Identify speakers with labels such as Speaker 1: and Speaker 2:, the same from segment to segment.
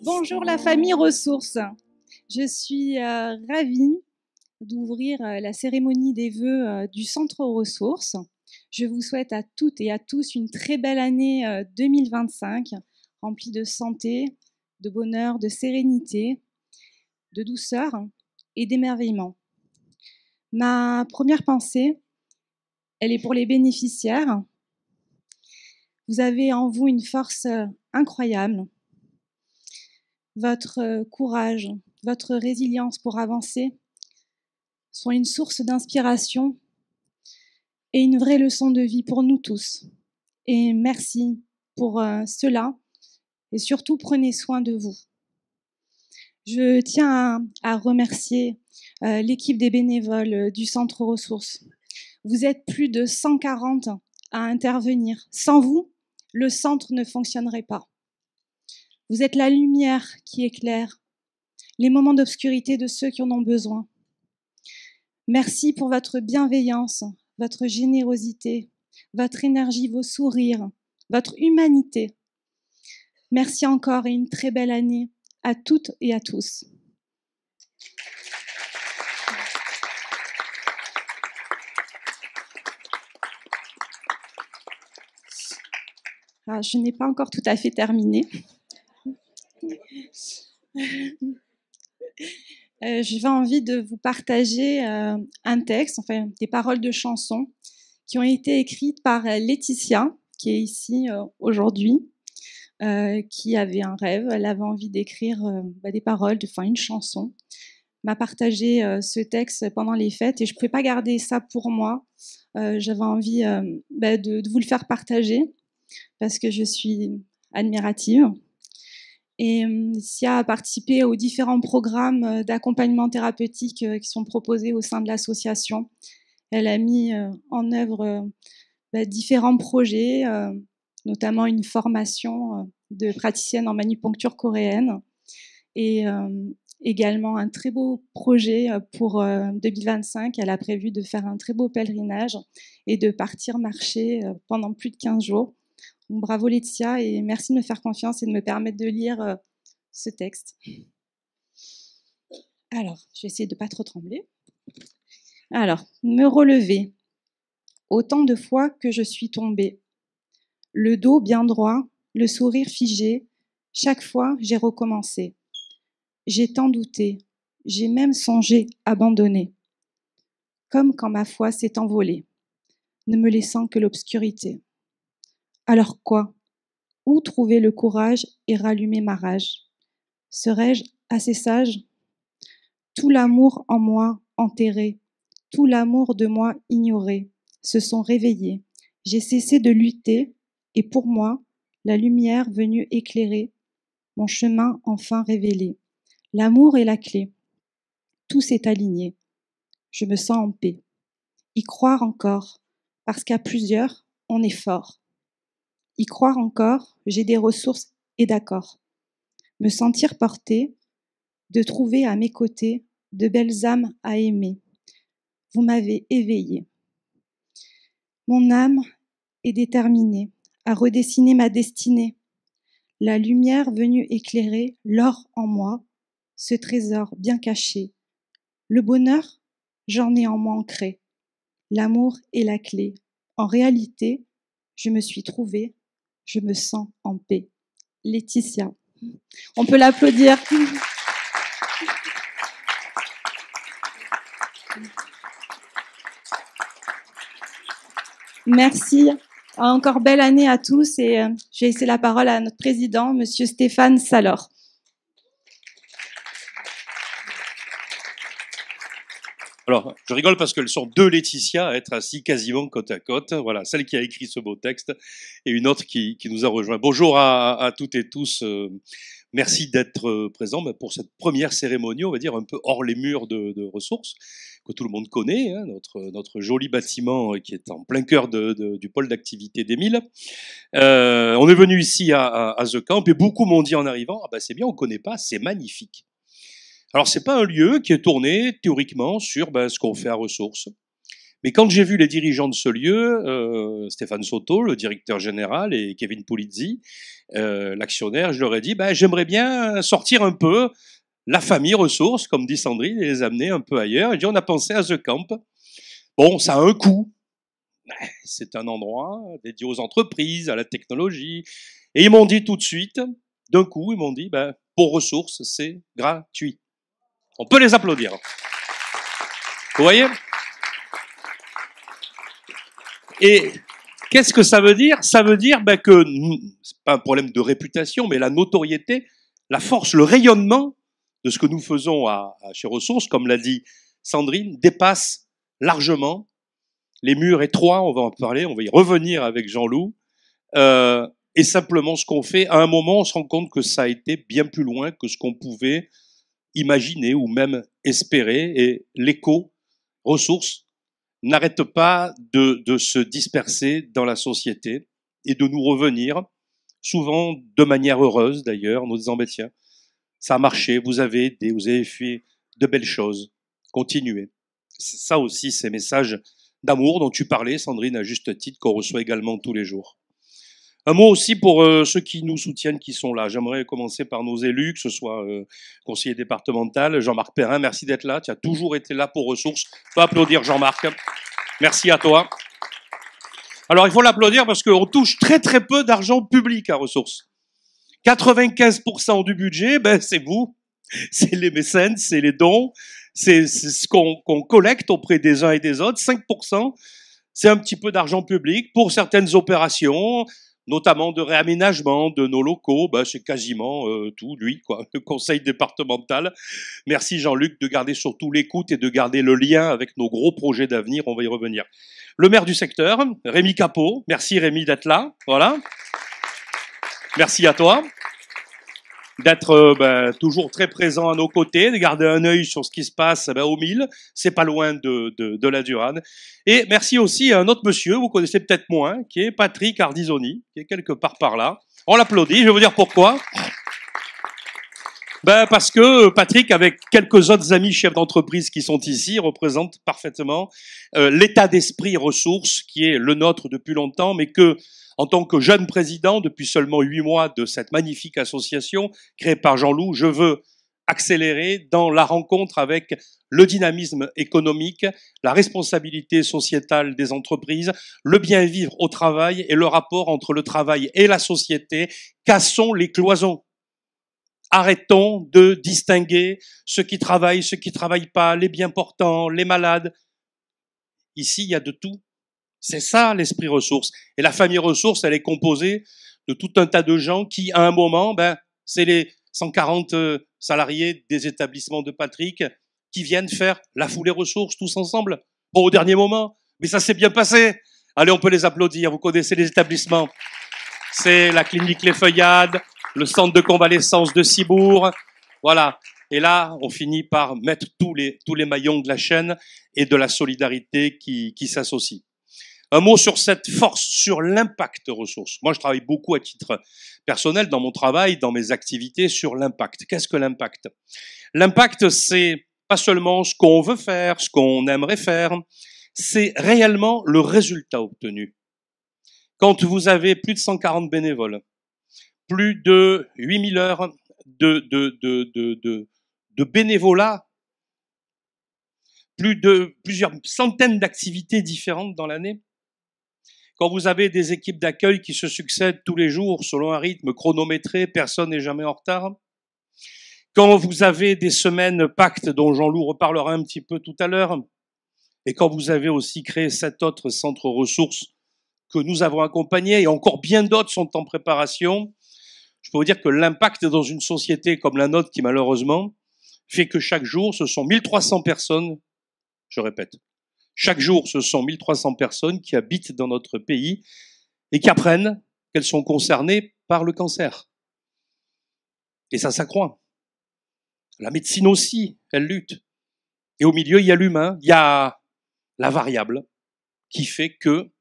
Speaker 1: Bonjour la famille Ressources. Je suis ravie d'ouvrir la cérémonie des vœux du Centre Ressources. Je vous souhaite à toutes et à tous une très belle année 2025, remplie de santé, de bonheur, de sérénité, de douceur et d'émerveillement. Ma première pensée, elle est pour les bénéficiaires. Vous avez en vous une force incroyable. Votre courage, votre résilience pour avancer sont une source d'inspiration et une vraie leçon de vie pour nous tous. Et merci pour cela et surtout prenez soin de vous. Je tiens à remercier l'équipe des bénévoles du Centre Ressources. Vous êtes plus de 140 à intervenir. Sans vous, le centre ne fonctionnerait pas. Vous êtes la lumière qui éclaire les moments d'obscurité de ceux qui en ont besoin. Merci pour votre bienveillance, votre générosité, votre énergie, vos sourires, votre humanité. Merci encore et une très belle année à toutes et à tous. Je n'ai pas encore tout à fait terminé. J'avais envie de vous partager un texte, enfin des paroles de chansons qui ont été écrites par Laetitia, qui est ici aujourd'hui, qui avait un rêve, elle avait envie d'écrire des paroles, une chanson. M'a partagé ce texte pendant les fêtes et je ne pouvais pas garder ça pour moi. J'avais envie de vous le faire partager parce que je suis admirative. Et Sia a participé aux différents programmes d'accompagnement thérapeutique qui sont proposés au sein de l'association. Elle a mis en œuvre différents projets, notamment une formation de praticienne en manipuncture coréenne et également un très beau projet pour 2025. Elle a prévu de faire un très beau pèlerinage et de partir marcher pendant plus de 15 jours. Donc, bravo Laetitia et merci de me faire confiance et de me permettre de lire ce texte. Alors, je vais essayer de ne pas trop trembler. Alors, me relever. Autant de fois que je suis tombée. Le dos bien droit, le sourire figé, chaque fois j'ai recommencé. J'ai tant douté, j'ai même songé abandonner. Comme quand ma foi s'est envolée, ne me laissant que l'obscurité. Alors quoi ? Où trouver le courage et rallumer ma rage ? Serais-je assez sage ? Tout l'amour en moi enterré, tout l'amour de moi ignoré, se sont réveillés. J'ai cessé de lutter et pour moi, la lumière venue éclairer, mon chemin enfin révélé. L'amour est la clé. Tout s'est aligné. Je me sens en paix. Y croire encore, parce qu'à plusieurs, on est fort. Y croire encore, j'ai des ressources et d'accord. Me sentir portée, de trouver à mes côtés de belles âmes à aimer. Vous m'avez éveillée. Mon âme est déterminée à redessiner ma destinée. La lumière venue éclairer l'or en moi, ce trésor bien caché. Le bonheur, j'en ai en moi ancré. L'amour est la clé. En réalité, je me suis trouvée, je me sens en paix. Laetitia. On peut l'applaudir. Merci. Encore belle année à tous et je vais laisser la parole à notre président, Monsieur Stéphane Salor.
Speaker 2: Alors, je rigole parce qu'elles sont deux Laetitia à être assis quasiment côte à côte. Voilà, celle qui a écrit ce beau texte et une autre qui nous a rejoint. Bonjour à toutes et tous. Merci d'être présents pour cette première cérémonie, on va dire, un peu hors les murs de ressources, que tout le monde connaît, hein, notre joli bâtiment qui est en plein cœur du pôle d'activité d'Émile. On est venu ici à The Camp et beaucoup m'ont dit en arrivant, ah ben c'est bien, on ne connaît pas, c'est magnifique. Alors, c'est pas un lieu qui est tourné théoriquement sur ce qu'on fait à ressources, Mais quand j'ai vu les dirigeants de ce lieu, Stéphane Soto, le directeur général, et Kevin Pulizzi, l'actionnaire, je leur ai dit, j'aimerais bien sortir un peu la famille ressources, comme dit Sandrine, et les amener un peu ailleurs. Et on a pensé à The Camp. Bon, ça a un coût. C'est un endroit dédié aux entreprises, à la technologie. Et ils m'ont dit tout de suite, d'un coup, ils m'ont dit, pour ressources, c'est gratuit. On peut les applaudir. Vous voyez ? Et qu'est-ce que ça veut dire ? Ça veut dire que c'est pas un problème de réputation, mais la notoriété, la force, le rayonnement de ce que nous faisons chez Ressources, comme l'a dit Sandrine, dépasse largement les murs étroits. On va en parler, on va y revenir avec Jean-Loup. Et simplement ce qu'on fait, à un moment, on se rend compte que ça a été bien plus loin que ce qu'on pouvait imaginer ou même espérer. Et l'éco, Ressources, n'arrête pas de se disperser dans la société et de nous revenir, souvent de manière heureuse d'ailleurs, en nous disant, tiens, ça a marché, vous avez fait de belles choses, continuez. Ça aussi, ces messages d'amour dont tu parlais, Sandrine, à juste titre, qu'on reçoit également tous les jours. Un mot aussi pour ceux qui nous soutiennent, qui sont là. J'aimerais commencer par nos élus, que ce soit conseiller départemental, Jean-Marc Perrin, merci d'être là. Tu as toujours été là pour Ressources. On peut applaudir Jean-Marc. Merci à toi. Alors, il faut l'applaudir parce qu'on touche très très peu d'argent public à Ressources. 95% du budget, c'est vous. C'est les mécènes, c'est les dons, c'est ce qu'on collecte auprès des uns et des autres. 5%, c'est un petit peu d'argent public pour certaines opérations, notamment de réaménagement de nos locaux. C'est quasiment tout, lui, quoi, le conseil départemental. Merci Jean-Luc de garder surtout l'écoute et de garder le lien avec nos gros projets d'avenir. On va y revenir. Le maire du secteur, Rémi Capot. Merci Rémi d'être là. Voilà. Merci à toi d'être toujours très présent à nos côtés, de garder un œil sur ce qui se passe au Mille, c'est pas loin de la Durane. Et merci aussi à un autre monsieur, vous connaissez peut-être moins, qui est Patrick Ardizoni, qui est quelque part par là. On l'applaudit, je vais vous dire pourquoi. Parce que Patrick, avec quelques autres amis chefs d'entreprise qui sont ici, représente parfaitement l'état d'esprit ressources qui est le nôtre depuis longtemps, mais que en tant que jeune président, depuis seulement 8 mois de cette magnifique association créée par Jean-Loup, je veux accélérer dans la rencontre avec le dynamisme économique, la responsabilité sociétale des entreprises, le bien-vivre au travail et le rapport entre le travail et la société. Cassons les cloisons. Arrêtons de distinguer ceux qui travaillent pas, les bien portants, les malades. Ici, il y a de tout. C'est ça l'esprit ressources. Et la famille ressources, elle est composée de tout un tas de gens qui, à un moment, c'est les 140 salariés des établissements de Patrick qui viennent faire la foulée ressources tous ensemble. Bon, au dernier moment, mais ça s'est bien passé. Allez, on peut les applaudir. Vous connaissez les établissements. C'est la clinique Les Feuillades, le centre de convalescence de Cibourg. Voilà. Et là, on finit par mettre tous les maillons de la chaîne et de la solidarité qui s'associent. Un mot sur cette force, sur l'impact ressources. Moi, je travaille beaucoup à titre personnel dans mon travail, dans mes activités sur l'impact. Qu'est-ce que l'impact ? L'impact, c'est pas seulement ce qu'on veut faire, ce qu'on aimerait faire, c'est réellement le résultat obtenu. Quand vous avez plus de 140 bénévoles, plus de 8000 heures de bénévolat, plusieurs centaines d'activités différentes dans l'année, quand vous avez des équipes d'accueil qui se succèdent tous les jours selon un rythme chronométré, personne n'est jamais en retard. Quand vous avez des semaines pactes dont Jean-Loup reparlera un petit peu tout à l'heure, et quand vous avez aussi créé 7 autres centres ressources que nous avons accompagnés, et encore bien d'autres sont en préparation, je peux vous dire que l'impact dans une société comme la nôtre, qui malheureusement fait que chaque jour, ce sont 1300 personnes, je répète, chaque jour, ce sont 1300 personnes qui habitent dans notre pays et qui apprennent qu'elles sont concernées par le cancer. Et ça s'accroît. La médecine aussi, elle lutte. Et au milieu, il y a l'humain, il y a la variable qui fait que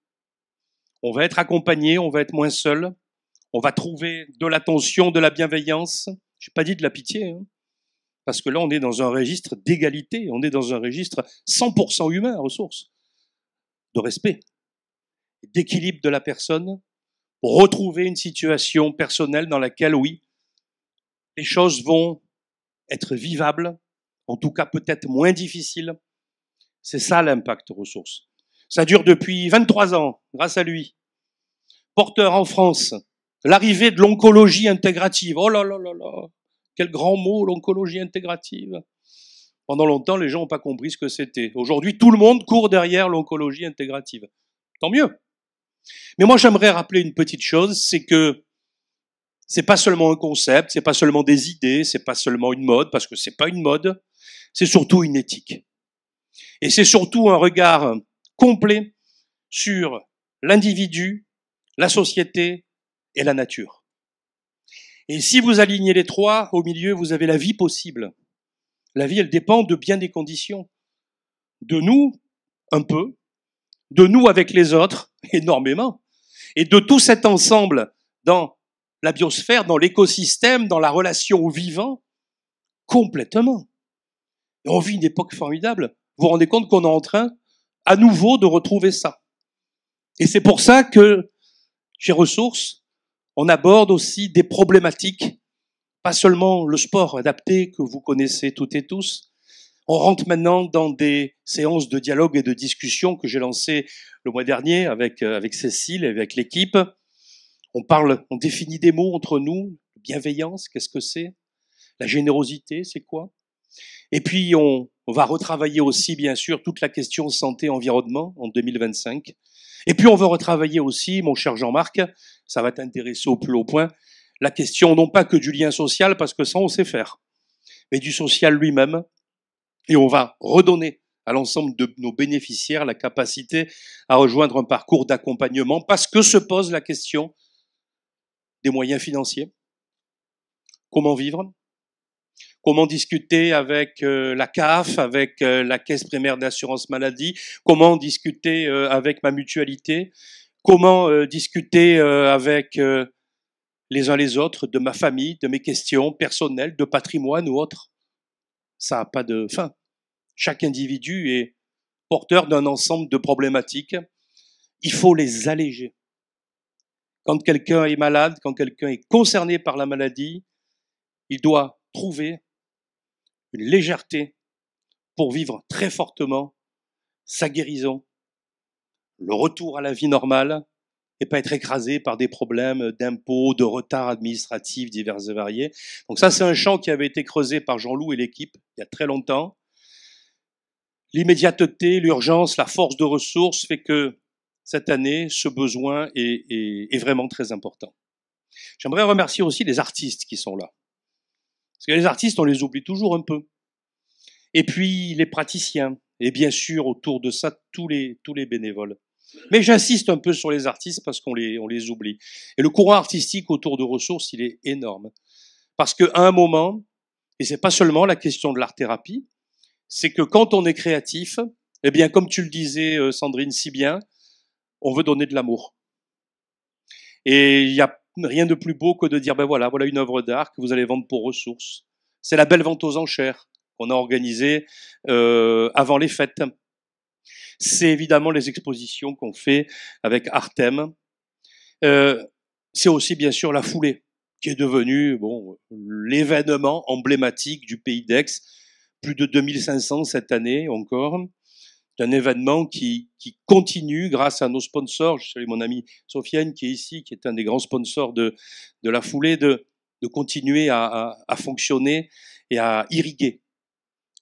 Speaker 2: on va être accompagné, on va être moins seul, on va trouver de l'attention, de la bienveillance. Je n'ai pas dit de la pitié, hein. Parce que là, on est dans un registre d'égalité, on est dans un registre 100% humain, ressources. de respect, d'équilibre de la personne, pour retrouver une situation personnelle dans laquelle, oui, les choses vont être vivables, en tout cas peut-être moins difficiles. C'est ça l'impact ressources. Ça dure depuis 23 ans, grâce à lui. Porteur en France, l'arrivée de l'oncologie intégrative. Oh là là là là, quel grand mot, l'oncologie intégrative. Pendant longtemps, les gens n'ont pas compris ce que c'était. Aujourd'hui, tout le monde court derrière l'oncologie intégrative. Tant mieux. Mais moi, j'aimerais rappeler une petite chose, c'est que c'est pas seulement un concept, c'est pas seulement des idées, c'est pas seulement une mode, parce que c'est pas une mode, c'est surtout une éthique. Et c'est surtout un regard complet sur l'individu, la société et la nature. Et si vous alignez les trois, au milieu, vous avez la vie possible. La vie, elle dépend de bien des conditions. De nous, un peu, de nous avec les autres, énormément, et de tout cet ensemble dans la biosphère, dans l'écosystème, dans la relation au vivant, complètement. Et on vit une époque formidable. Vous vous rendez compte qu'on est en train, à nouveau, de retrouver ça. Et c'est pour ça que, chez Ressources, on aborde aussi des problématiques, pas seulement le sport adapté que vous connaissez toutes et tous. On rentre maintenant dans des séances de dialogue et de discussion que j'ai lancées le mois dernier avec Cécile et avec l'équipe. On définit des mots entre nous. Bienveillance, qu'est-ce que c'est? La générosité, c'est quoi? Et puis, on va retravailler aussi, bien sûr, toute la question santé-environnement en 2025. Et puis, on va retravailler aussi, mon cher Jean-Marc, ça va t'intéresser au plus haut point, la question non pas que du lien social, parce que ça, on sait faire, mais du social lui-même. Et on va redonner à l'ensemble de nos bénéficiaires la capacité à rejoindre un parcours d'accompagnement, parce que se pose la question des moyens financiers. Comment vivre? Comment discuter avec la CAF, avec la Caisse primaire d'assurance maladie? Comment discuter avec ma mutualité? Comment discuter avec les uns les autres de ma famille, de mes questions personnelles, de patrimoine ou autre? Ça n'a pas de fin. Chaque individu est porteur d'un ensemble de problématiques. Il faut les alléger. Quand quelqu'un est malade, quand quelqu'un est concerné par la maladie, il doit trouver une légèreté pour vivre très fortement sa guérison, le retour à la vie normale, et pas être écrasé par des problèmes d'impôts, de retards administratifs divers et variés. Donc ça, c'est un champ qui avait été creusé par Jean-Loup et l'équipe il y a très longtemps. L'immédiateté, l'urgence, la force de ressources fait que cette année, ce besoin est vraiment très important. J'aimerais remercier aussi les artistes qui sont là. Parce que les artistes, on les oublie toujours un peu. Et puis les praticiens, et bien sûr autour de ça tous les bénévoles. Mais j'insiste un peu sur les artistes parce qu'on les oublie. Et le courant artistique autour de Ressources, il est énorme. Parce qu'à un moment, et c'est pas seulement la question de l'art-thérapie, c'est que quand on est créatif, eh bien comme tu le disais Sandrine si bien, on veut donner de l'amour. Et il n'y a rien de plus beau que de dire, ben voilà une œuvre d'art que vous allez vendre pour Ressources. C'est la belle vente aux enchères qu'on a organisée avant les fêtes. C'est évidemment les expositions qu'on fait avec Artem. C'est aussi bien sûr la foulée, qui est devenue l'événement emblématique du Pays d'Aix. Plus de 2500 cette année encore. C'est un événement qui continue grâce à nos sponsors. Je salue mon amie Sofiane qui est ici, qui est un des grands sponsors de la foulée, de continuer à fonctionner et à irriguer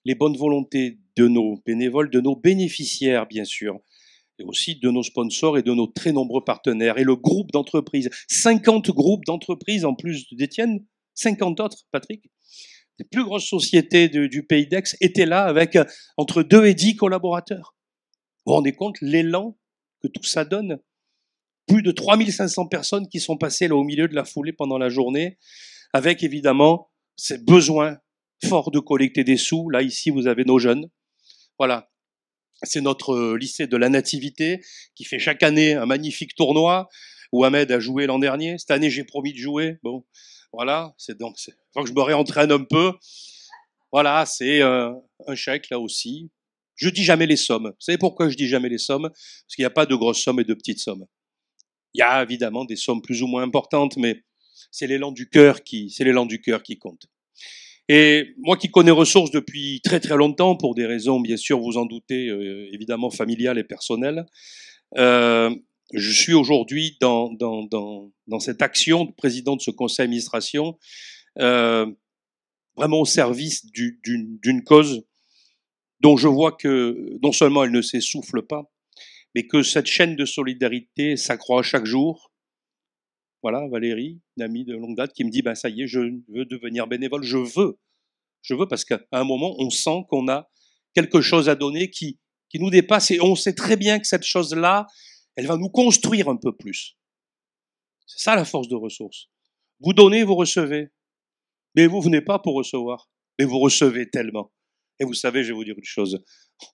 Speaker 2: les bonnes volontés de nos bénévoles, de nos bénéficiaires, bien sûr, et aussi de nos sponsors et de nos très nombreux partenaires. Et le groupe d'entreprises, 50 groupes d'entreprises en plus d'Étienne, 50 autres, Patrick. Les plus grosses sociétés du Pays d'Aix étaient là avec entre 2 et 10 collaborateurs. Vous vous rendez compte l'élan que tout ça donne? Plus de 3500 personnes qui sont passées là au milieu de la foulée pendant la journée, avec évidemment ces besoins forts de collecter des sous. Là, ici, vous avez nos jeunes. Voilà. C'est notre lycée de la Nativité qui fait chaque année un magnifique tournoi où Ahmed a joué l'an dernier. Cette année, j'ai promis de jouer. Bon, voilà. Faut que je me réentraîne un peu. Voilà, c'est un chèque là aussi. Je dis jamais les sommes. Vous savez pourquoi je dis jamais les sommes? Parce qu'il n'y a pas de grosses sommes et de petites sommes. Il y a évidemment des sommes plus ou moins importantes, mais c'est l'élan du cœur qui compte. Et moi qui connais ressources depuis très très longtemps, pour des raisons bien sûr vous en doutez, évidemment familiales et personnelles, je suis aujourd'hui dans cette action de président de ce conseil d'administration, vraiment au service d'une cause dont je vois que non seulement elle ne s'essouffle pas, mais que cette chaîne de solidarité s'accroît chaque jour. Voilà, Valérie, une amie de longue date, qui me dit, ben ça y est, je veux devenir bénévole, je veux parce qu'à un moment, on sent qu'on a quelque chose à donner qui nous dépasse et on sait très bien que cette chose-là, elle va nous construire un peu plus. C'est ça la force de ressources. Vous donnez, vous recevez. Mais vous venez pas pour recevoir, mais vous recevez tellement. Et vous savez, je vais vous dire une chose,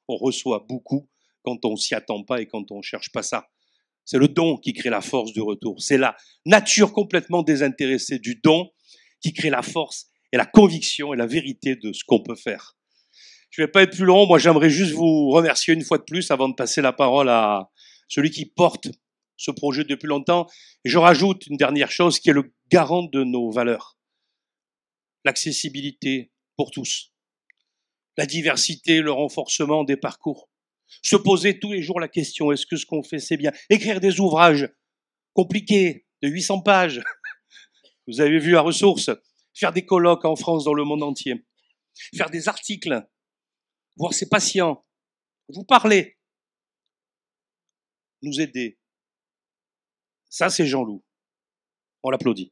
Speaker 2: on reçoit beaucoup quand on s'y attend pas et quand on cherche pas ça. C'est le don qui crée la force du retour. C'est la nature complètement désintéressée du don qui crée la force et la conviction et la vérité de ce qu'on peut faire. Je vais pas être plus long. Moi, j'aimerais juste vous remercier une fois de plus avant de passer la parole à celui qui porte ce projet depuis longtemps. Et je rajoute une dernière chose qui est le garant de nos valeurs. L'accessibilité pour tous. La diversité, le renforcement des parcours. Se poser tous les jours la question, est-ce que ce qu'on fait, c'est bien? Écrire des ouvrages compliqués de 800 pages. Vous avez vu à ressources. Faire des colloques en France, dans le monde entier. Faire des articles. Voir ses patients. Vous parler. Nous aider. Ça, c'est Jean-Loup. On l'applaudit.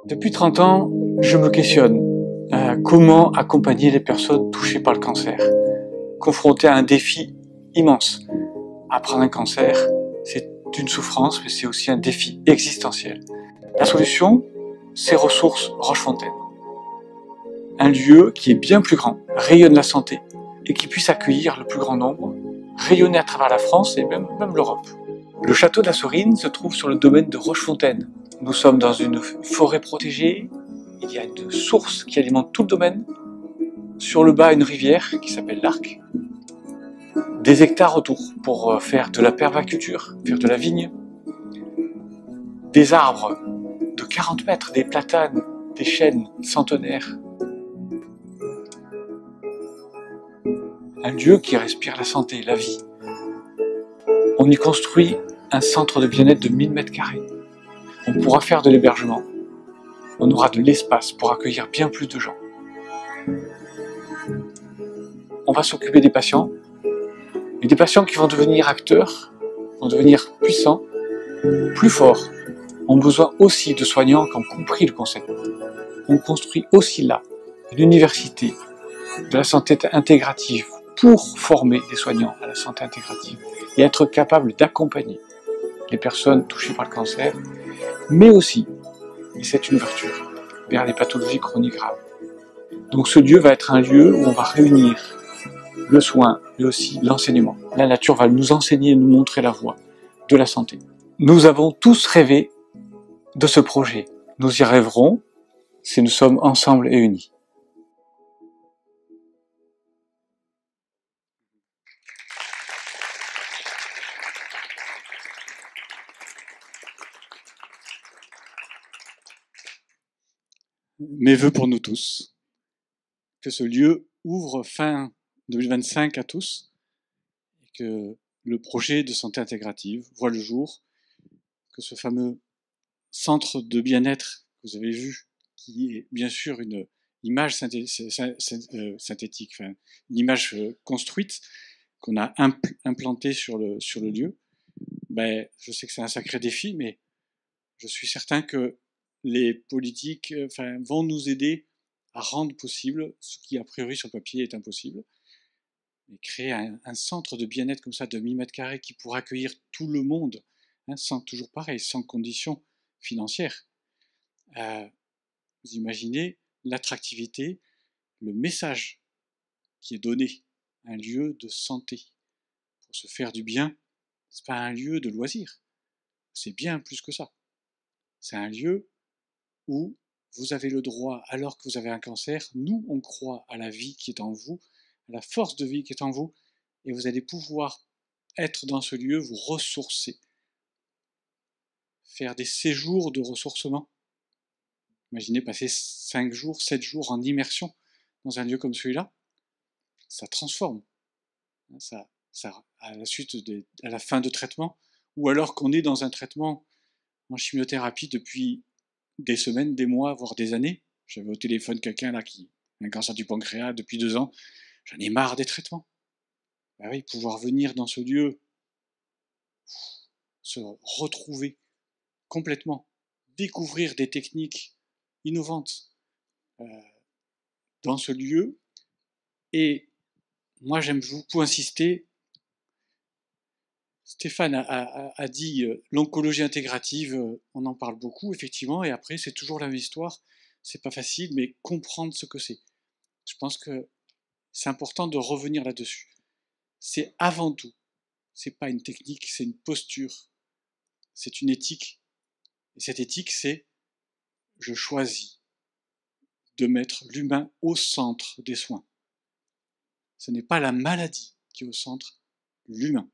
Speaker 3: Depuis 30 ans, je me questionne. Comment accompagner les personnes touchées par le cancer, confrontées à un défi immense? Apprendre un cancer, c'est une souffrance, mais c'est aussi un défi existentiel. La solution, c'est Ressources Rochefontaine. Un lieu qui est bien plus grand, rayonne la santé, et qui puisse accueillir le plus grand nombre, rayonner à travers la France et même l'Europe. Le château de la Sorine se trouve sur le domaine de Rochefontaine. Nous sommes dans une forêt protégée, il y a une source qui alimente tout le domaine. Sur le bas, une rivière qui s'appelle l'Arc. Des hectares autour pour faire de la permaculture, faire de la vigne. Des arbres de 40 mètres, des platanes, des chênes centenaires. Un lieu qui respire la santé, la vie. On y construit un centre de bien-être de 1000 mètres carrés. On pourra faire de l'hébergement. On aura de l'espace pour accueillir bien plus de gens. On va s'occuper des patients, et des patients qui vont devenir acteurs, vont devenir puissants, plus forts, ont besoin aussi de soignants qui ont compris le concept. On construit aussi là une université de la santé intégrative pour former des soignants à la santé intégrative et être capable d'accompagner les personnes touchées par le cancer, mais aussi, et c'est une ouverture, vers les pathologies chroniques graves. Donc ce lieu va être un lieu où on va réunir le soin, mais aussi l'enseignement. La nature va nous enseigner et nous montrer la voie de la santé. Nous avons tous rêvé de ce projet. Nous y rêverons si nous sommes ensemble et unis. Mes vœux pour nous tous. Que ce lieu ouvre fin 2025 à tous et que le projet de santé intégrative voit le jour, que ce fameux centre de bien-être que vous avez vu, qui est bien sûr une image synthétique, enfin, une image construite qu'on a implantée sur le lieu, ben, je sais que c'est un sacré défi, mais je suis certain que les politiques vont nous aider à rendre possible ce qui, a priori, sur le papier est impossible. Et créer un centre de bien-être comme ça de 1000 mètres carrés qui pourra accueillir tout le monde, toujours pareil, sans conditions financières. Vous imaginez l'attractivité, le message qui est donné, un lieu de santé. Pour se faire du bien, c'est pas un lieu de loisir, c'est bien plus que ça. C'est un lieu où vous avez le droit, alors que vous avez un cancer, nous on croit à la vie qui est en vous, à la force de vie qui est en vous, et vous allez pouvoir être dans ce lieu, vous ressourcer, faire des séjours de ressourcement. Imaginez passer 5 jours, 7 jours en immersion dans un lieu comme celui-là, ça transforme. Ça, à la fin de traitement, ou alors qu'on est dans un traitement en chimiothérapie depuis des semaines, des mois, voire des années. J'avais au téléphone quelqu'un là qui a un cancer du pancréas depuis 2 ans. J'en ai marre des traitements. Ben oui, pouvoir venir dans ce lieu, se retrouver complètement, découvrir des techniques innovantes dans ce lieu. Et moi, j'aime beaucoup insister. Stéphane a dit l'oncologie intégrative, on en parle beaucoup, effectivement, et après, c'est toujours la même histoire. C'est pas facile, mais comprendre ce que c'est. Je pense que c'est important de revenir là-dessus. C'est avant tout, c'est pas une technique, c'est une posture, c'est une éthique. Et cette éthique, c'est je choisis de mettre l'humain au centre des soins. Ce n'est pas la maladie qui est au centre, l'humain.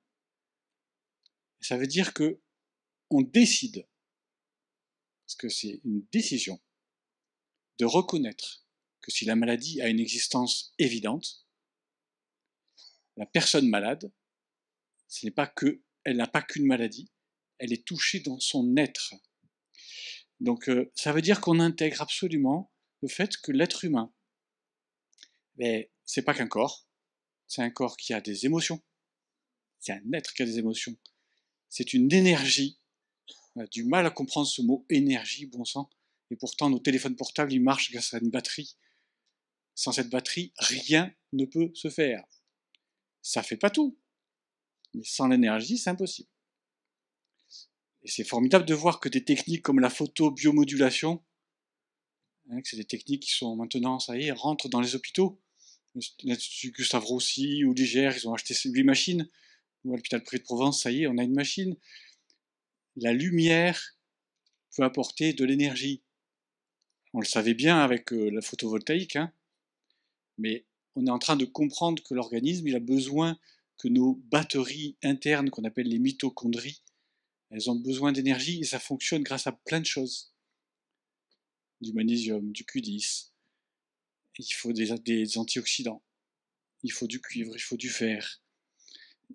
Speaker 3: Ça veut dire que on décide, parce que c'est une décision, de reconnaître que si la maladie a une existence évidente, la personne malade, ce n'est pas que, elle n'a pas qu'une maladie, elle est touchée dans son être. Donc ça veut dire qu'on intègre absolument le fait que l'être humain, c'est pas qu'un corps, c'est un corps qui a des émotions, c'est un être qui a des émotions, c'est une énergie. On a du mal à comprendre ce mot énergie, bon sang, et pourtant nos téléphones portables ils marchent grâce à une batterie. Sans cette batterie, rien ne peut se faire. Ça fait pas tout, mais sans l'énergie, c'est impossible. Et c'est formidable de voir que des techniques comme la photobiomodulation, que c'est des techniques qui sont maintenant, ça y est, rentrent dans les hôpitaux. L'Institut Gustave Roussy ou l'IGR, ils ont acheté 8 machines. Ou à l'hôpital Prix de Provence, ça y est, on a une machine. La lumière peut apporter de l'énergie. On le savait bien avec la photovoltaïque, hein, mais on est en train de comprendre que l'organisme, il a besoin que nos batteries internes, qu'on appelle les mitochondries, elles ont besoin d'énergie et ça fonctionne grâce à plein de choses. Du magnésium, du Q10, il faut des antioxydants, il faut du cuivre, il faut du fer,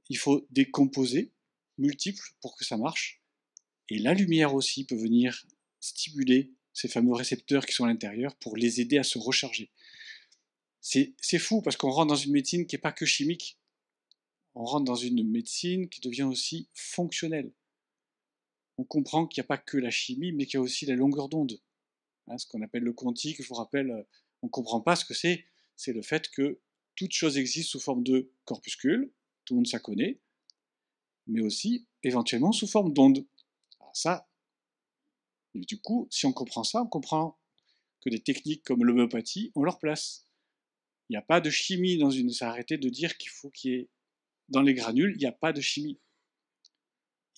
Speaker 3: il faut des composés multiples pour que ça marche. Et la lumière aussi peut venir stimuler ces fameux récepteurs qui sont à l'intérieur pour les aider à se recharger. C'est fou parce qu'on rentre dans une médecine qui n'est pas que chimique. On rentre dans une médecine qui devient aussi fonctionnelle. On comprend qu'il n'y a pas que la chimie, mais qu'il y a aussi la longueur d'onde. Hein, ce qu'on appelle le quantique, je vous rappelle, on ne comprend pas ce que c'est. C'est le fait que toute chose existe sous forme de corpuscules, tout le monde ça connaît, mais aussi éventuellement sous forme d'onde. Alors ça, du coup, si on comprend ça, on comprend que des techniques comme l'homéopathie ont leur place. Il n'y a pas de chimie dans une... C'est arrêté de dire qu'il faut qu'il y ait... Dans les granules, il n'y a pas de chimie.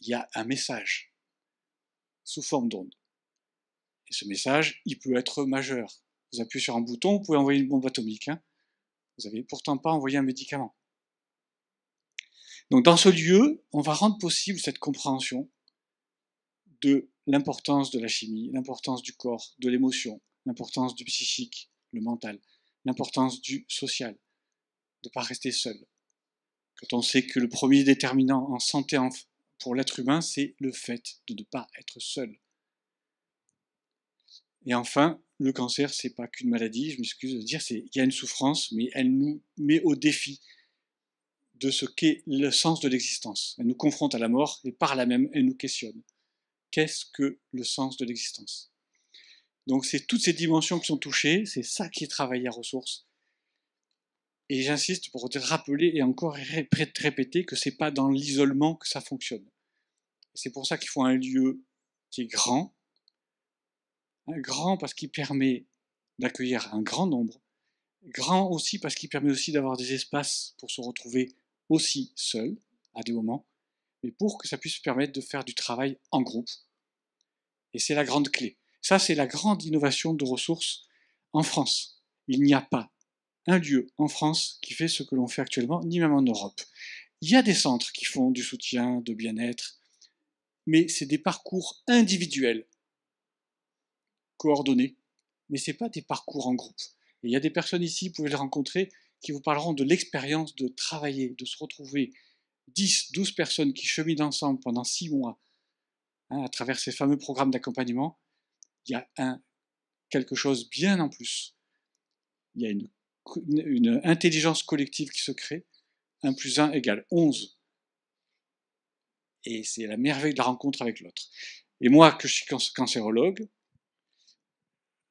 Speaker 3: Il y a un message sous forme d'onde. Et ce message, il peut être majeur. Vous appuyez sur un bouton, vous pouvez envoyer une bombe atomique. Hein. Vous n'avez pourtant pas envoyé un médicament. Donc dans ce lieu, on va rendre possible cette compréhension de l'importance de la chimie, l'importance du corps, de l'émotion, l'importance du psychique, le mental, l'importance du social, de ne pas rester seul. Quand on sait que le premier déterminant en santé pour l'être humain, c'est le fait de ne pas être seul. Et enfin, le cancer, c'est pas qu'une maladie, je m'excuse de dire, il y a une souffrance, mais elle nous met au défi de ce qu'est le sens de l'existence. Elle nous confronte à la mort et par là même, elle nous questionne. Qu'est-ce que le sens de l'existence? Donc c'est toutes ces dimensions qui sont touchées, c'est ça qui est travaillé à ressources. Et j'insiste pour te rappeler et encore répéter que c'est pas dans l'isolement que ça fonctionne. C'est pour ça qu'il faut un lieu qui est grand parce qu'il permet d'accueillir un grand nombre, grand aussi parce qu'il permet aussi d'avoir des espaces pour se retrouver aussi seul à des moments, mais pour que ça puisse permettre de faire du travail en groupe. Et c'est la grande clé. Ça, c'est la grande innovation de ressources en France. Il n'y a pas un lieu en France qui fait ce que l'on fait actuellement, ni même en Europe. Il y a des centres qui font du soutien, de bien-être, mais c'est des parcours individuels, coordonnés, mais ce n'est pas des parcours en groupe. Et il y a des personnes ici, vous pouvez les rencontrer, qui vous parleront de l'expérience de travailler, de se retrouver 10, 12 personnes qui cheminent ensemble pendant 6 mois, à travers ces fameux programmes d'accompagnement. Il y a quelque chose bien en plus. Il y a une intelligence collective qui se crée. 1 plus 1 égale 11. Et c'est la merveille de la rencontre avec l'autre. Et moi, que je suis cancérologue,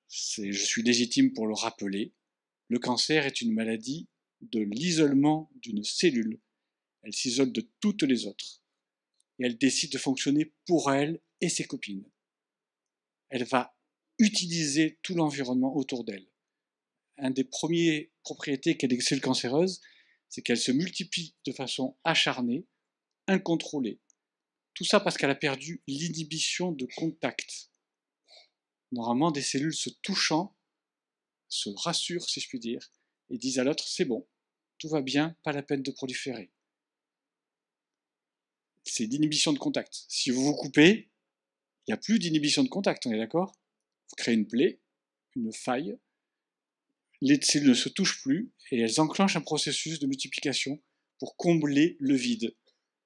Speaker 3: je suis légitime pour le rappeler, le cancer est une maladie de l'isolement d'une cellule. Elle s'isole de toutes les autres. Et elle décide de fonctionner pour elle et ses copines. Elle va utiliser tout l'environnement autour d'elle. Un des premiers propriétés qu'a les cellules cancéreuses, c'est qu'elles se multiplient de façon acharnée, incontrôlée. Tout ça parce qu'elle a perdu l'inhibition de contact. Normalement, des cellules se touchant se rassurent, si je puis dire, et disent à l'autre, c'est bon, tout va bien, pas la peine de proliférer. C'est l'inhibition de contact. Si vous vous coupez, il n'y a plus d'inhibition de contact, on est d'accord? Vous créez une plaie, une faille, les cellules ne se touchent plus et elles enclenchent un processus de multiplication pour combler le vide.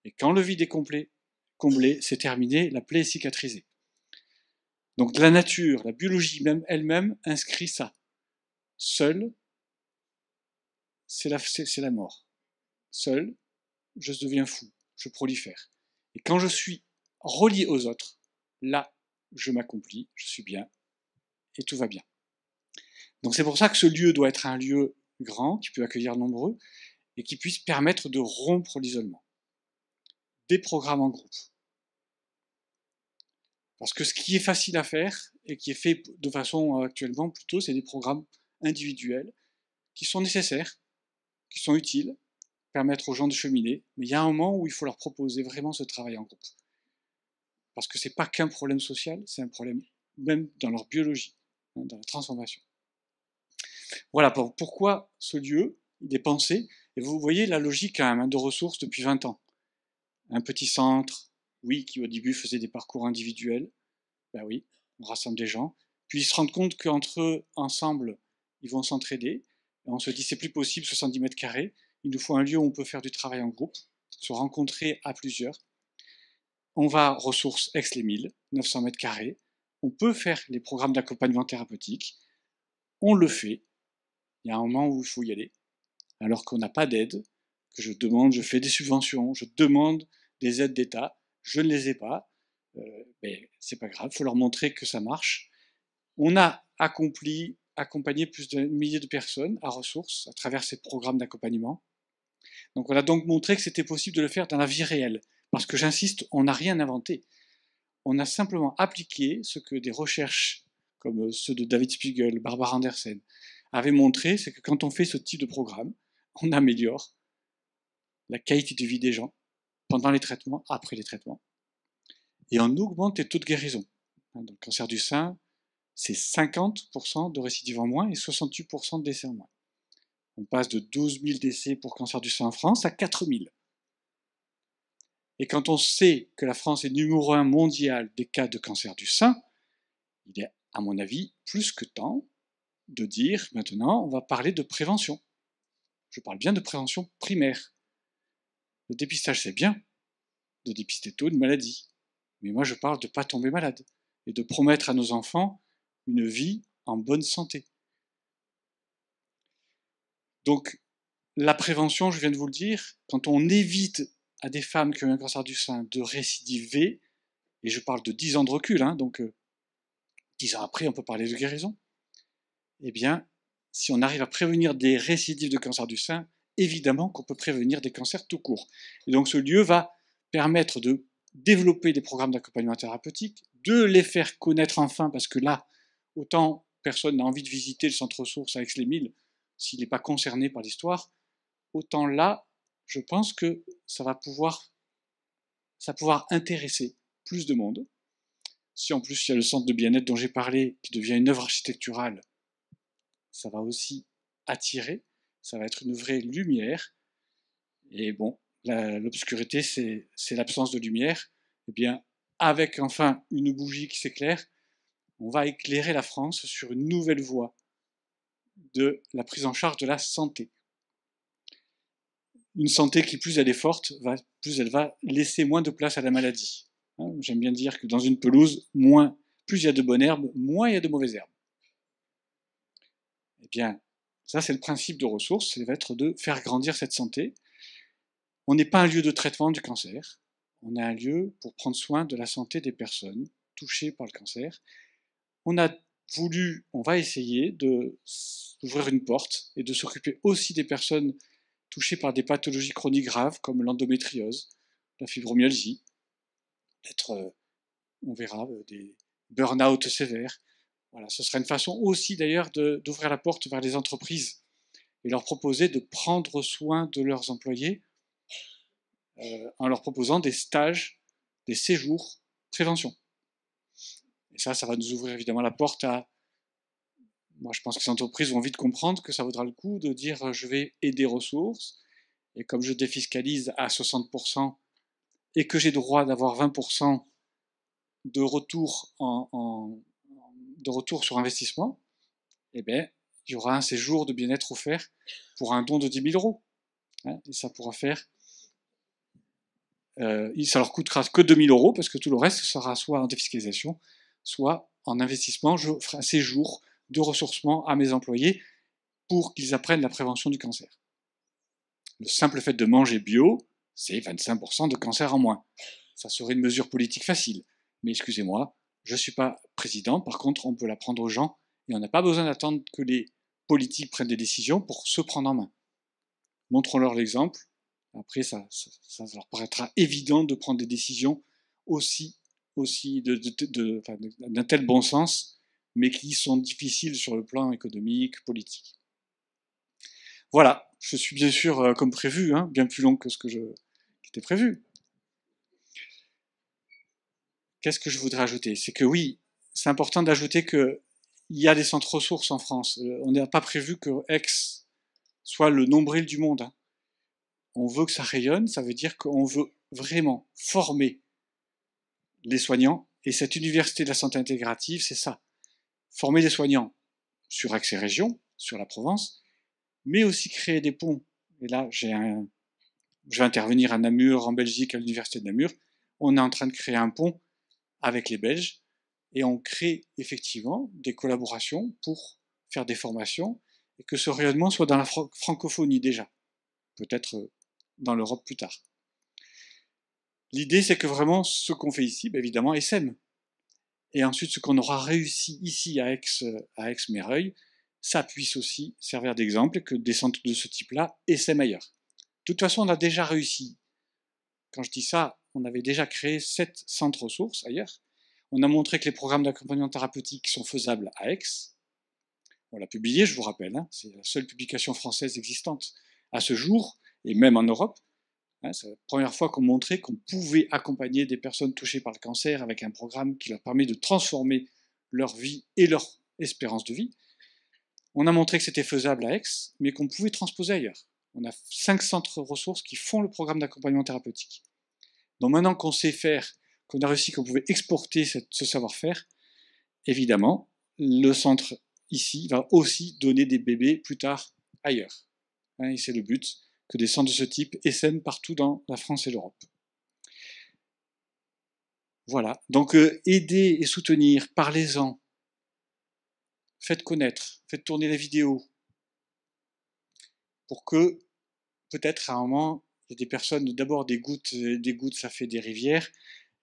Speaker 3: Et quand le vide est comblé, c'est terminé, la plaie est cicatrisée. Donc la nature, la biologie même elle-même inscrit ça. Seul, c'est la mort. Seul, je deviens fou, je prolifère. Et quand je suis relié aux autres, là, je m'accomplis, je suis bien, et tout va bien. Donc c'est pour ça que ce lieu doit être un lieu grand, qui peut accueillir nombreux, et qui puisse permettre de rompre l'isolement. Des programmes en groupe. Parce que ce qui est facile à faire, et qui est fait de façon actuellement plutôt, c'est des programmes individuels, qui sont nécessaires, qui sont utiles, permettre aux gens de cheminer, mais il y a un moment où il faut leur proposer vraiment ce travail en groupe. Parce que c'est pas qu'un problème social, c'est un problème même dans leur biologie, dans la transformation. Voilà pourquoi ce lieu, il est pensé, et vous voyez la logique quand même de ressources depuis 20 ans. Un petit centre, oui, qui au début faisait des parcours individuels, ben oui, on rassemble des gens, puis ils se rendent compte qu'entre eux, ensemble, ils vont s'entraider, et on se dit c'est plus possible 70 mètres carrés, il nous faut un lieu où on peut faire du travail en groupe, se rencontrer à plusieurs. On va ressources Aix-les-Milles, 900 mètres carrés, on peut faire les programmes d'accompagnement thérapeutique, on le fait, il y a un moment où il faut y aller, alors qu'on n'a pas d'aide, que je demande, je fais des subventions, je demande des aides d'État, je ne les ai pas, mais c'est pas grave, il faut leur montrer que ça marche. On a accompagné plus d'un millier de personnes à ressources à travers ces programmes d'accompagnement. Donc on a donc montré que c'était possible de le faire dans la vie réelle. Parce que j'insiste, on n'a rien inventé. On a simplement appliqué ce que des recherches comme ceux de David Spiegel, Barbara Andersen, avaient montré, c'est que quand on fait ce type de programme, on améliore la qualité de vie des gens pendant les traitements, après les traitements, et on augmente les taux de guérison. Dans le cancer du sein, c'est 50% de récidive en moins et 68% de décès en moins. On passe de 12 000 décès pour cancer du sein en France à 4 000. Et quand on sait que la France est numéro 1 mondial des cas de cancer du sein, il est, à mon avis, plus que temps de dire, maintenant, on va parler de prévention. Je parle bien de prévention primaire. Le dépistage, c'est bien, de dépister tôt une maladie. Mais moi, je parle de ne pas tomber malade et de promettre à nos enfants une vie en bonne santé. Donc, la prévention, je viens de vous le dire, quand on évite à des femmes qui ont un cancer du sein de récidiver, et je parle de 10 ans de recul, donc 10 ans après, on peut parler de guérison, eh bien, si on arrive à prévenir des récidives de cancer du sein, évidemment qu'on peut prévenir des cancers tout court. Et donc ce lieu va permettre de développer des programmes d'accompagnement thérapeutique, de les faire connaître enfin, parce que là, autant personne n'a envie de visiter le centre ressources à Aix-les-Milles s'il n'est pas concerné par l'histoire, autant là, je pense que ça va pouvoir intéresser plus de monde. Si en plus il y a le centre de bien-être dont j'ai parlé, qui devient une œuvre architecturale, ça va aussi attirer, ça va être une vraie lumière. Et bon, l'obscurité, c'est l'absence de lumière. Eh bien, avec enfin une bougie qui s'éclaire, on va éclairer la France sur une nouvelle voie de la prise en charge de la santé. Une santé qui, plus elle est forte, plus elle va laisser moins de place à la maladie. J'aime bien dire que dans une pelouse, plus il y a de bonnes herbes, moins il y a de mauvaises herbes. Eh bien, ça c'est le principe de ressources, ça va être de faire grandir cette santé. On n'est pas un lieu de traitement du cancer, on est un lieu pour prendre soin de la santé des personnes touchées par le cancer. On va essayer d'ouvrir une porte et de s'occuper aussi des personnes touchées par des pathologies chroniques graves comme l'endométriose, la fibromyalgie, peut-être, on verra, des burn-out sévères. Voilà, ce sera une façon aussi d'ailleurs d'ouvrir la porte vers les entreprises et leur proposer de prendre soin de leurs employés en leur proposant des stages, des séjours prévention. Et ça va nous ouvrir évidemment la porte à... Moi, je pense que les entreprises vont vite comprendre que ça vaudra le coup de dire je vais aider ressources, et comme je défiscalise à 60% et que j'ai droit d'avoir 20% de retour de retour sur investissement, eh bien, il y aura un séjour de bien-être offert pour un don de 10 000 euros. Et ça pourra faire... ça leur coûtera que 2 000 euros, parce que tout le reste sera soit en défiscalisation, soit en investissement. Je ferai un séjour de ressourcement à mes employés pour qu'ils apprennent la prévention du cancer. Le simple fait de manger bio, c'est 25% de cancer en moins. Ça serait une mesure politique facile. Mais excusez-moi, je ne suis pas président, par contre on peut l'apprendre aux gens, et on n'a pas besoin d'attendre que les politiques prennent des décisions pour se prendre en main. Montrons-leur l'exemple, après ça leur paraîtra évident de prendre des décisions aussi d'un tel bon sens, mais qui sont difficiles sur le plan économique, politique. Voilà, je suis bien sûr, comme prévu, bien plus long que ce qui était prévu. Qu'est-ce que je voudrais ajouter? C'est que oui, c'est important d'ajouter qu'il y a des centres ressources en France. On n'a pas prévu que Aix soit le nombril du monde. On veut que ça rayonne, ça veut dire qu'on veut vraiment former les soignants, et cette université de la santé intégrative, c'est ça. Former les soignants sur Aix et région, sur la Provence, mais aussi créer des ponts. Et là, je vais intervenir à Namur, en Belgique, à l'université de Namur. On est en train de créer un pont avec les Belges, et on crée effectivement des collaborations pour faire des formations, et que ce rayonnement soit dans la francophonie déjà, peut-être dans l'Europe plus tard. L'idée, c'est que vraiment, ce qu'on fait ici, évidemment, essaime. Et ensuite, ce qu'on aura réussi ici à Aix-Mereuil, ça puisse aussi servir d'exemple, et que des centres de ce type-là essaiment ailleurs. De toute façon, on a déjà réussi. Quand je dis ça, on avait déjà créé 7 centres ressources ailleurs. On a montré que les programmes d'accompagnement thérapeutique sont faisables à Aix. On l'a publié, je vous rappelle, c'est la seule publication française existante à ce jour, et même en Europe. C'est la première fois qu'on montrait qu'on pouvait accompagner des personnes touchées par le cancer avec un programme qui leur permet de transformer leur vie et leur espérance de vie. On a montré que c'était faisable à Aix, mais qu'on pouvait transposer ailleurs. On a 5 centres ressources qui font le programme d'accompagnement thérapeutique. Donc maintenant qu'on sait faire, qu'on a réussi, qu'on pouvait exporter ce savoir-faire, évidemment, le centre ici va aussi donner des bébés plus tard ailleurs. Et c'est le but, que des centres de ce type essaiment partout dans la France et l'Europe. Voilà, donc aider et soutenir, parlez-en, faites connaître, faites tourner les vidéos, pour que, peut-être à un moment, il y a des personnes, d'abord des gouttes, ça fait des rivières.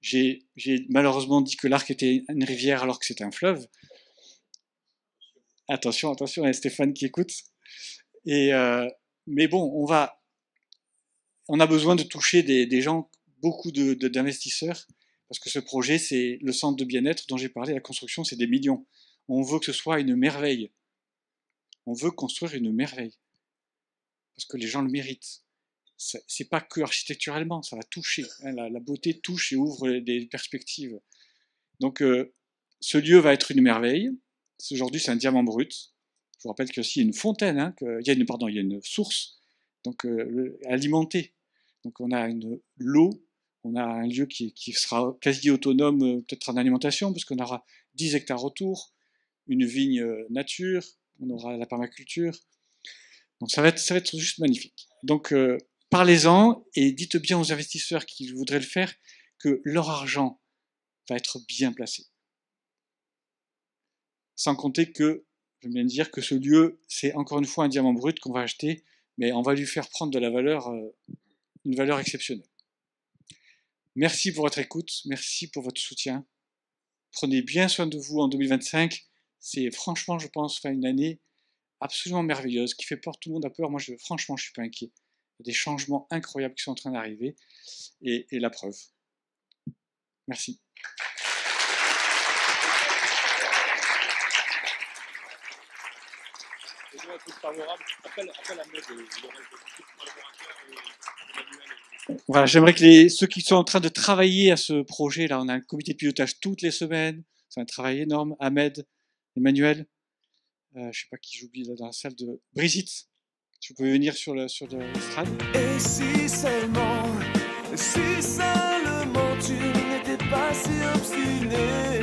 Speaker 3: J'ai malheureusement dit que l'Arc était une rivière alors que c'est un fleuve. Attention, il y a Stéphane qui écoute. Mais bon, on a besoin de toucher des gens, beaucoup d'investisseurs, parce que ce projet, c'est le centre de bien-être dont j'ai parlé, la construction, c'est des millions. On veut que ce soit une merveille. On veut construire une merveille. Parce que les gens le méritent. C'est pas que architecturalement, ça va toucher. Hein, la beauté touche et ouvre des perspectives. Donc, ce lieu va être une merveille. Aujourd'hui, c'est un diamant brut. Je vous rappelle qu'il y a aussi une fontaine, hein, il y a une source donc, alimentée. Donc, on a l'eau, on a un lieu qui sera quasi autonome, peut-être en alimentation, parce qu'on aura 10 hectares autour, une vigne nature, on aura la permaculture. Donc, ça va être juste magnifique. Donc, parlez-en et dites bien aux investisseurs qui voudraient le faire que leur argent va être bien placé. Sans compter que, je viens de dire que ce lieu, c'est encore une fois un diamant brut qu'on va acheter, mais on va lui faire prendre de la valeur, une valeur exceptionnelle. Merci pour votre écoute, merci pour votre soutien. Prenez bien soin de vous en 2025. C'est franchement, je pense, une année absolument merveilleuse, qui fait peur, tout le monde a peur. Moi, franchement, je ne suis pas inquiet. Il y a des changements incroyables qui sont en train d'arriver, et la preuve. Merci. Voilà, j'aimerais que ceux qui sont en train de travailler à ce projet, là, on a un comité de pilotage toutes les semaines, c'est un travail énorme. Ahmed, Emmanuel, je ne sais pas qui j'oublie là dans la salle, de Brigitte, si vous pouvez venir sur l'estrade.
Speaker 4: Et si seulement tu n'étais pas si obstiné.